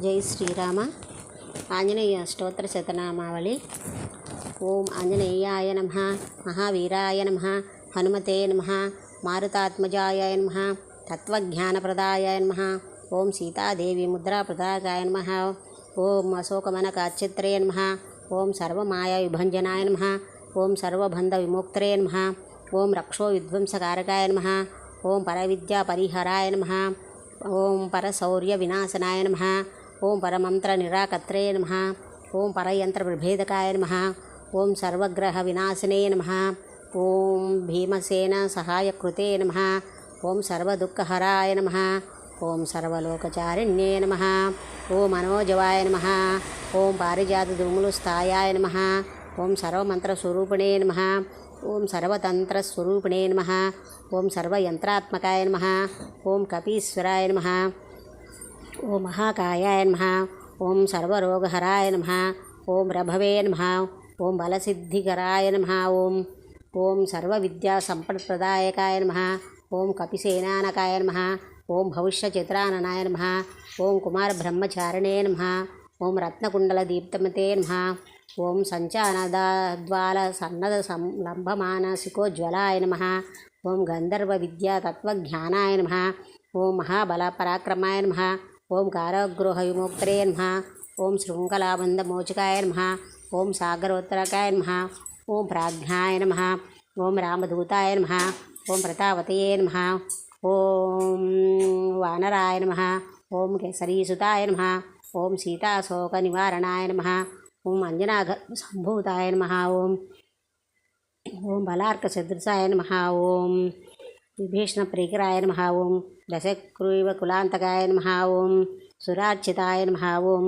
జై శ్రీరామ. ఆంజనేయ స్తోత్ర శతనామావళి. ఓం ఆంజనేయాయ నమః, మహావీరాయ నమః, హనుమతే నమః, మారుతాత్మజాయ నమః, తత్వజ్ఞానప్రదాయ నమః. ఓం సీతాదేవి ముద్రాప్రదాయకాయ నమః. ఓం అశోకమనకాచ్ఛత్రే నమః. ఓం సర్వమాయా విభంజనాయ నమః. ఓం సర్వబంధ విమోక్త్రే నమః. ఓం రక్షో విధ్వంసకారకాయ నమః. ఓం పరవిద్యా పరిహరాయ నమః. ఓం పరశౌర్య వినాశనాయ నమః. ఓం పరమంత్ర నిరాకత్రే నమః. ఓం పరయంత్ర విభేదకాయ నమః. ఓం సర్వగ్రహ వినాశనే నమః. ఓం భీమసేన సహాయకృతే నమః. ఓం సర్వదుఃఖహరాయ నమః. ఓం సర్వలోకచారిణ్యే నమః. ఓం మనోజవాయ నమః. ఓం పారిజాత దుములుస్థాయాయ నమః. ఓం సర్వమంత్రస్వరూపిణే నమః. ఓం సర్వతంత్రస్వరూపిణే నమః. ఓం సర్వయంత్రాత్మకాయ నమః. ఓం కపీశ్వరాయ నమః. ఓం మహాకాయాయ నమః. ఓం సర్వరోగహరాయ నమః. ఓం ప్రభవే నమః. ఓం బలసిద్ధికరాయ నమః. ఓం సర్వవిద్యాసంపత్ప్రదాయకాయ నమః. ఓం కపిసేనానకాయ నమః. ఓం భవిష్యచిత్రాననాయ నమః. ఓం కుమారబ్రహ్మచారిణే నమః. ఓం రత్నకుండలదీప్తమతే నమః. ఓం సంచానదాద్వాల సన్నద సంలంభమానసికోజ్వలాయ నమః. ఓం గంధర్వ విద్యా తత్వజ్ఞానాయ నమః. ఓం మహాబల పరాక్రమాయ నమః. ఓం కారాగృహ విమోక్త్రే నమః. ఓం శృంఖలాబంధమోచకాయ నమః. ఓం సాగరోత్తరకాయ నమః. ఓం ప్రాజ్ఞాయ నమః. ఓం రామదూతాయ నమః. ఓం ప్రతావతయే నమః. ఓం వానరాయ నమః. ఓం కేసరీసుతాయ నమః. ఓం సీతాశోక నివారణాయ నమః. ఓం అంజనాగర్భసంభూతాయ నమః. ఓం బలార్కసదృశాయ నమః. ఓం విభీషణ ప్రీకరాయ నమః. ఓం దశగ్రీవ కులాంతకాయ నమః. ఓం సురార్చితాయ నమః. ఓం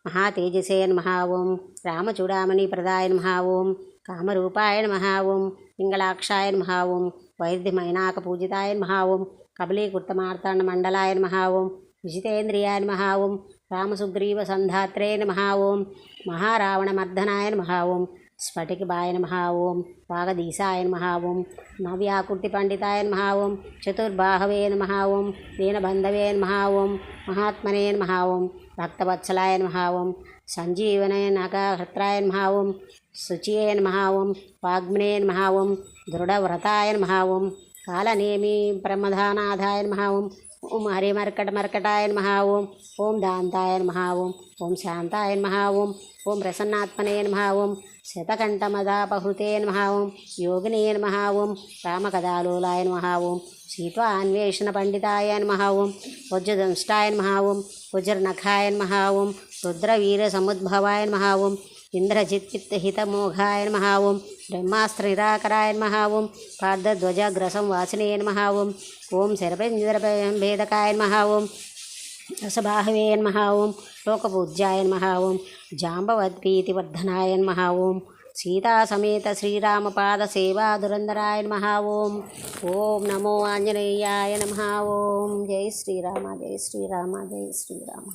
మహాతేజసే నమః. ఓం రామచూడామణి ప్రదాయ నమః. ఓం కామరూపాయ నమః. ఓం పింగళాక్షాయ నమః. ఓం వైద్యమైనాకపూజితాయ నమః. ఓం కబలీకృతమార్తాండమండలాయ నమః. ఓం విజితేంద్రియాయ నమః. ఓం రామసుగ్రీవ సంధాత్రే నమః. ఓం మహారావణమర్దనాయ నమః. ఓం స్ఫటికబాయ నమః. ఓం వాగదీశాయ నమః. ఓం నవ్యాకృతి పండితాయ నమః. ఓం చతుర్బాహవే నమః. ఓం దీనబంధవే నమః. ఓం మహాత్మనే నమః. ఓం భక్తవత్సలాయ నమః. ఓం సంజీవనయ నఖహృత్రాయ నమః. ఓం శుచియే నమః. ఓం వాగ్మినే నమః. ఓం దృఢవ్రతాయ నమః. ఓం కాలనేమి ప్రమదానాథాయ నమః. ఓం హరిమర్కటమర్కటాయ నమః. ఓం దాంతాయ నమః. ఓం శాంతాయ నమః. ఓం ప్రసన్నాత్మనే నమః. ఓం శతకంఠమదాపహృతే నమః. ఓం యోగినే నమః. ఓం రామకథాలోలాయ నమః. ఓం సీతాన్వేషణ పండితాయ నమః. ఓం వజ్రదంష్టాయ నమః. ఓం వజ్రనఖాయ నమః. ఓం రుద్రవీరసముద్భవాయ నమః. ఓం ఇంద్రజిత్హితమోఘాయ నమః. ఓం బ్రహ్మాస్త్రనిరాకరాయ నమః. ఓం పార్థధ్వజగ్రసం వాసినే నమః. ఓం శరపేంద్రభేదకాయ నమః. ఓం రసబాహవే నమః. ఓం లోకపూజ్యాయ నమః. ఓం జాంబవద్భీతివర్ధనాయ నమః. ఓం సీతాసమేత శ్రీరామపాద సేవాదురందరాయ నమః. ఓం నమో ఆంజనేయాయ నమః. ఓం జై శ్రీరామ, జై శ్రీరామ, జై శ్రీరామ.